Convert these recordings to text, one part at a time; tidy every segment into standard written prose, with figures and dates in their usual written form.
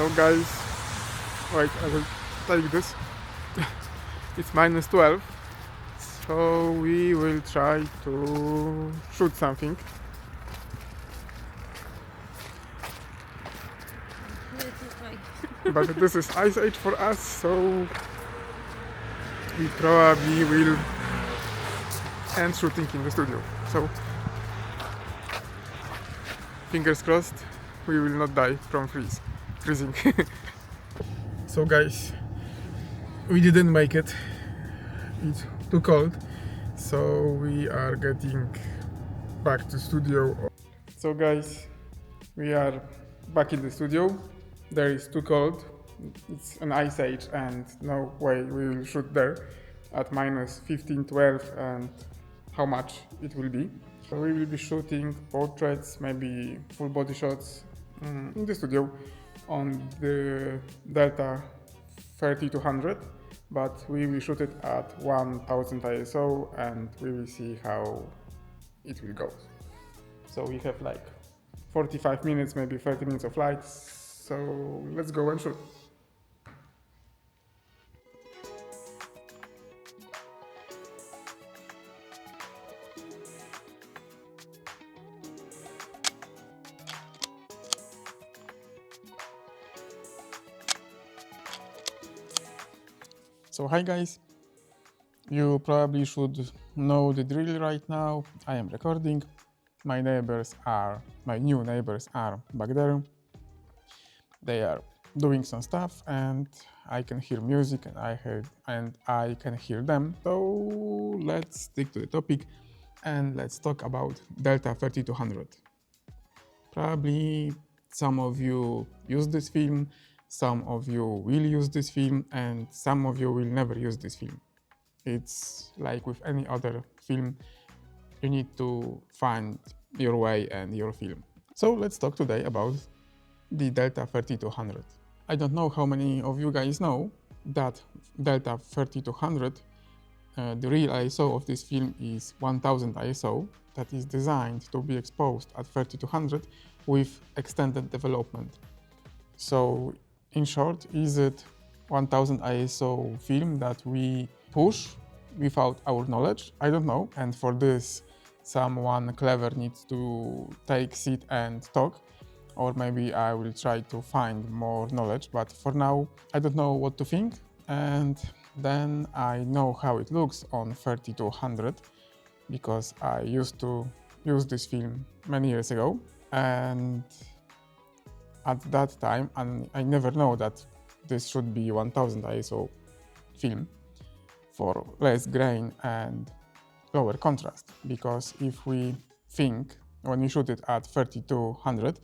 So guys, wait, I will take this. It's minus 12, so we will try to shoot something. But this is Ice Age for us, so we probably will end shooting in the studio. So fingers crossed, we will not die from freezing. So guys, we didn't make it. It's too cold, so we are getting back to studio. So guys, we are back in the studio. There is too cold. It's an ice age and no way we will shoot there at minus 15, 12 and how much it will be. So we will be shooting portraits, maybe full body shots in the studio on the Delta 3200, but we will shoot it at 1000 ISO and we will see how it will go. So we have like 45 minutes, maybe 30 minutes of light, so let's go and shoot. So hi guys, you probably should know the drill right now. I am recording. My new neighbors are back there. They are doing some stuff and I can hear music and I can hear them. So let's stick to the topic and let's talk about Delta 3200. Probably some of you use this film, some of you will use this film, and some of you will never use this film. It's like with any other film, you need to find your way and your film. So let's talk today about the Delta 3200. I don't know how many of you guys know that Delta 3200, the real ISO of this film is 1000 ISO, that is designed to be exposed at 3200 with extended development. So in short, is it 1000 ISO film that we push without our knowledge? I don't know. And for this, someone clever needs to take seat and talk. Or maybe I will try to find more knowledge. But for now, I don't know what to think. And then I know how it looks on 3200 because I used to use this film many years ago. And at that time, and I never know that this should be 1000 ISO film for less grain and lower contrast. Because if we think when we shoot it at 3200,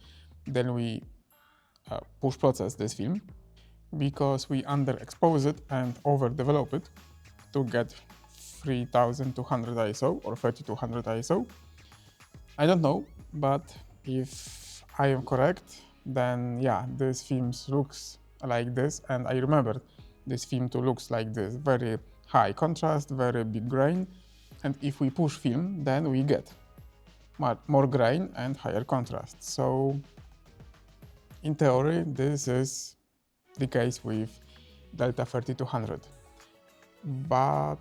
then we push process this film because we underexpose it and overdevelop it to get 3200 ISO or 3200 ISO. I don't know, but if I am correct, then yeah, this film looks like this, and I remember this film to looks like this, very high contrast, very big grain, and if we push film, then we get more grain and higher contrast. So in theory, this is the case with Delta 3200, but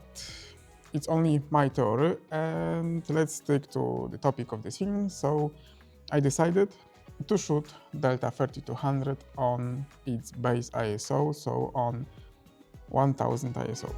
it's only my theory, and let's stick to the topic of this film. So I decided to shoot Delta 3200 on its base ISO, so on 1000 ISO.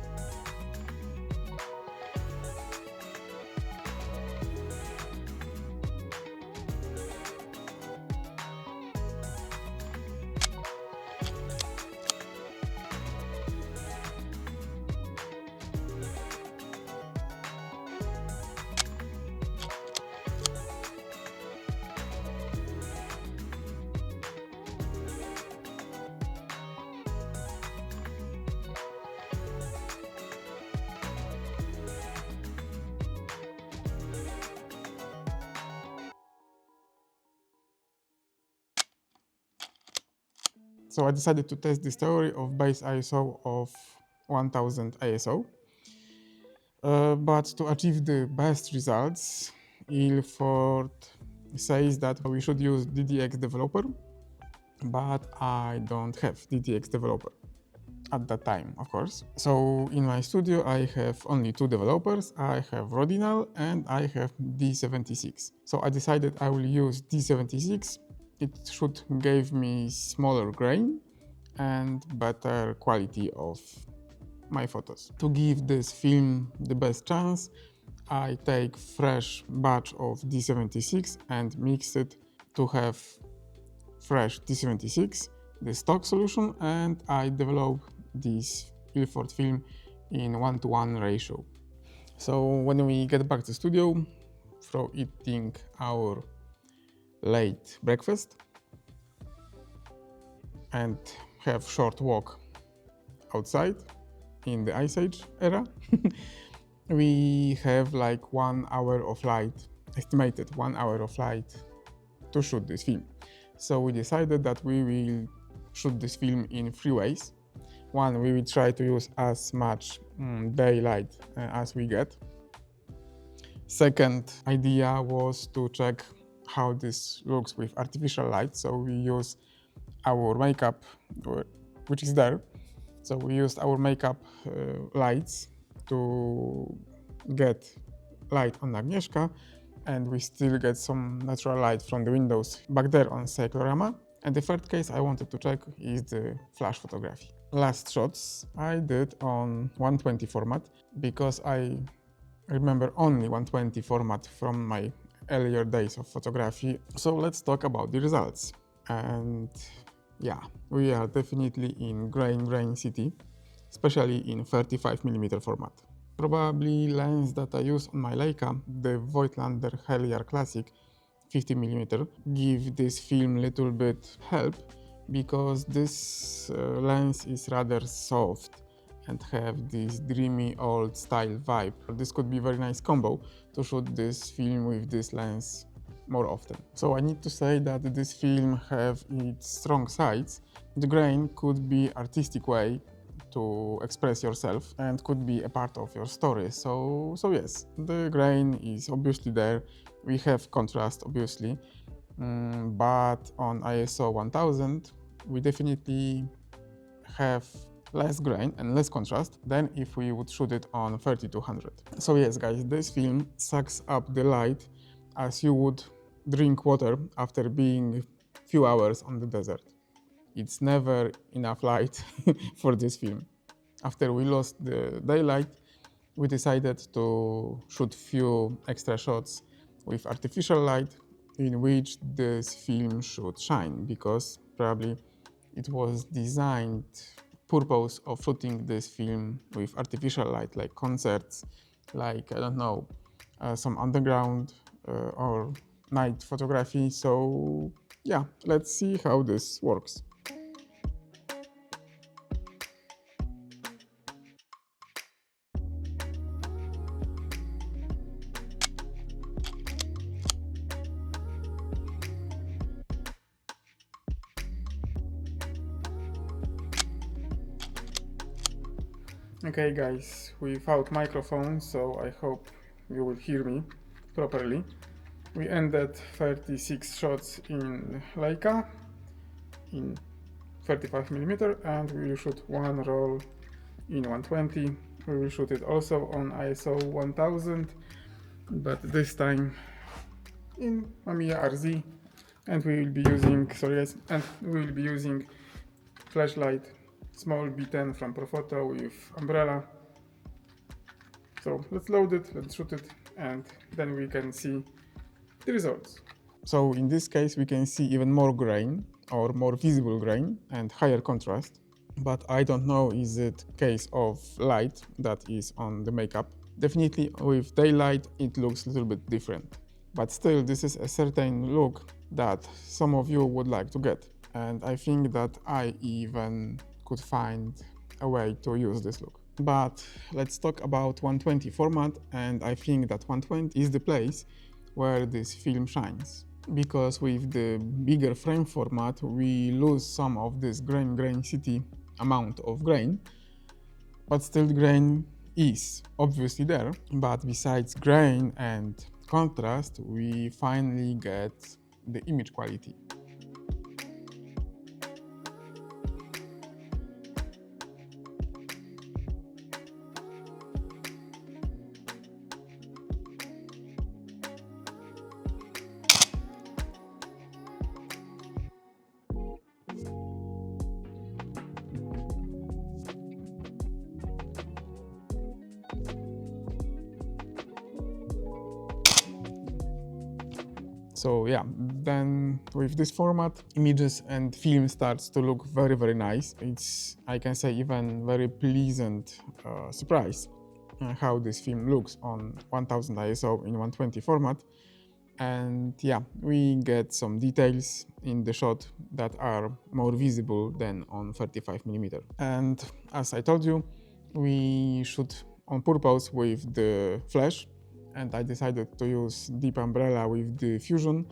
So I decided to test this theory of base ISO of 1000 ISO. But to achieve the best results, Ilford says that we should use DDX developer. but I don't have DTX developer at that time, of course. So in my studio I have only two developers. I have Rodinal and I have D76. So I decided I will use D76. It should give me smaller grain and better quality of my photos. To give this film the best chance, I take fresh batch of D76 and mix it to have fresh D76, the stock solution, and I develop this Ilford film in 1:1 ratio. So when we get back to studio from eating our late breakfast and have short walk outside in the Ice Age era, we have like 1 hour of light, estimated 1 hour of light to shoot this film. So we decided that we will shoot this film in 3 ways. One, we will try to use as much daylight as we get. Second idea was to check how this looks with artificial light. So we use our makeup, which is there. So we used our makeup lights to get light on Agnieszka, and we still get some natural light from the windows back there on cyclorama. And the third case I wanted to check is the flash photography. Last shots I did on 120 format because I remember only 120 format from my earlier days of photography. So let's talk about the results. And yeah, we are definitely in grain city, especially in 35mm format. Probably lens that I use on my Leica, the Voigtlander Heliar Classic 50mm, give this film little bit help because this lens is rather soft and have this dreamy old style vibe. This could be a very nice combo to shoot this film with this lens more often. So I need to say that this film have its strong sides. The grain could be artistic way to express yourself and could be a part of your story. So yes, the grain is obviously there. We have contrast obviously, but on ISO 1000 we definitely have less grain and less contrast than if we would shoot it on 3200. So yes guys, this film sucks up the light as you would drink water after being few hours on the desert. It's never enough light for this film. After we lost the daylight, we decided to shoot few extra shots with artificial light in which this film should shine, because probably it was designed purpose of shooting this film with artificial light, like concerts, like I don't know, some underground or night photography. So yeah, let's see how this works. Okay guys, without microphone, so I hope you will hear me properly. We ended 36 shots in Leica in 35mm, and we will shoot one roll in 120. We will shoot it also on ISO 1000, but this time in Mamiya RZ, and we will be using flashlight small B10 from Profoto with umbrella. So let's load it, let's shoot it, and then we can see the results. So in this case we can see even more grain, or more visible grain and higher contrast, but I don't know is it case of light that is on the makeup. Definitely with daylight it looks a little bit different, but still this is a certain look that some of you would like to get, and I think that I even could find a way to use this look. But let's talk about 120 format, and I think that 120 is the place where this film shines, because with the bigger frame format we lose some of this grain city amount of grain, but still the grain is obviously there. But besides grain and contrast, we finally get the image quality. So yeah, then with this format, images and film starts to look very, very nice. It's, I can say, even very pleasant surprise how this film looks on 1000 ISO in 120 format. And yeah, we get some details in the shot that are more visible than on 35mm. And as I told you, we shoot on purpose with the flash, and I decided to use deep umbrella with the fusion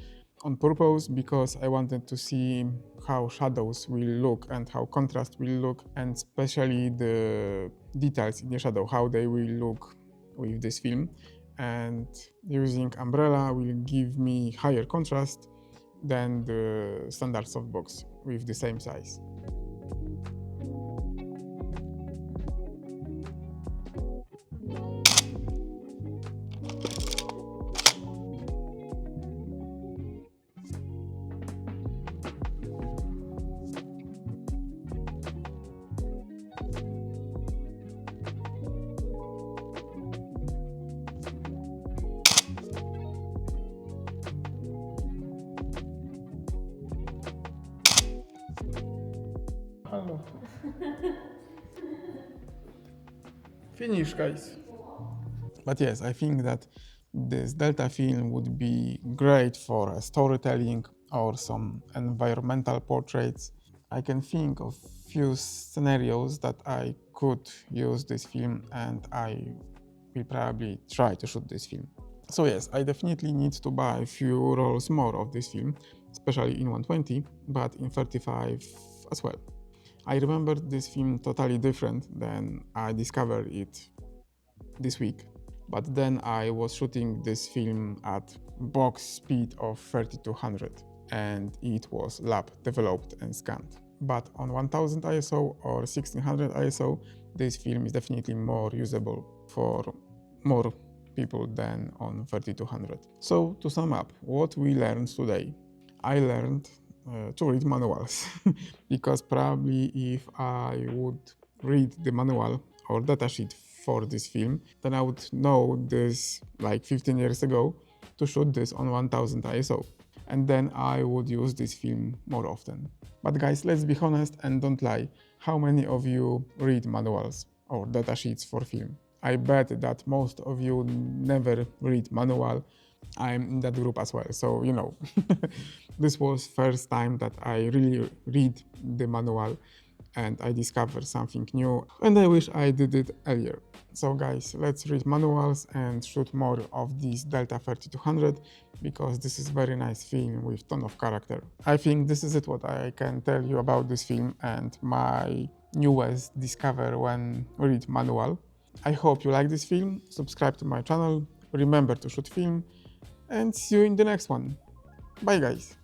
on purpose because I wanted to see how shadows will look and how contrast will look, and especially the details in the shadow, how they will look with this film. And using umbrella will give me higher contrast than the standard softbox with the same size. Hello. Finish, guys. But yes, I think that this Delta film would be great for a storytelling or some environmental portraits. I can think of few scenarios that I could use this film, and I will probably try to shoot this film. So yes, I definitely need to buy a few rolls more of this film, especially in 120, but in 35 as well. I remember this film totally different than I discovered it this week. But then I was shooting this film at box speed of 3200 and it was lab developed and scanned. But on 1000 ISO or 1600 ISO, this film is definitely more usable for more people than on 3200. So to sum up, what we learned today, I learned to read manuals because probably if I would read the manual or datasheet for this film, then I would know this like 15 years ago to shoot this on 1000 ISO. And then I would use this film more often. But guys, let's be honest and don't lie. How many of you read manuals or datasheets for film? I bet that most of you never read manual. I'm in that group as well, so you know. This was first time that I really read the manual and I discovered something new, and I wish I did it earlier. So guys, let's read manuals and shoot more of this Delta 3200 because this is very nice film with ton of character. I think this is it what I can tell you about this film and my newest discover when read manual. I hope you like this film, subscribe to my channel, remember to shoot film, and see you in the next one. Bye guys!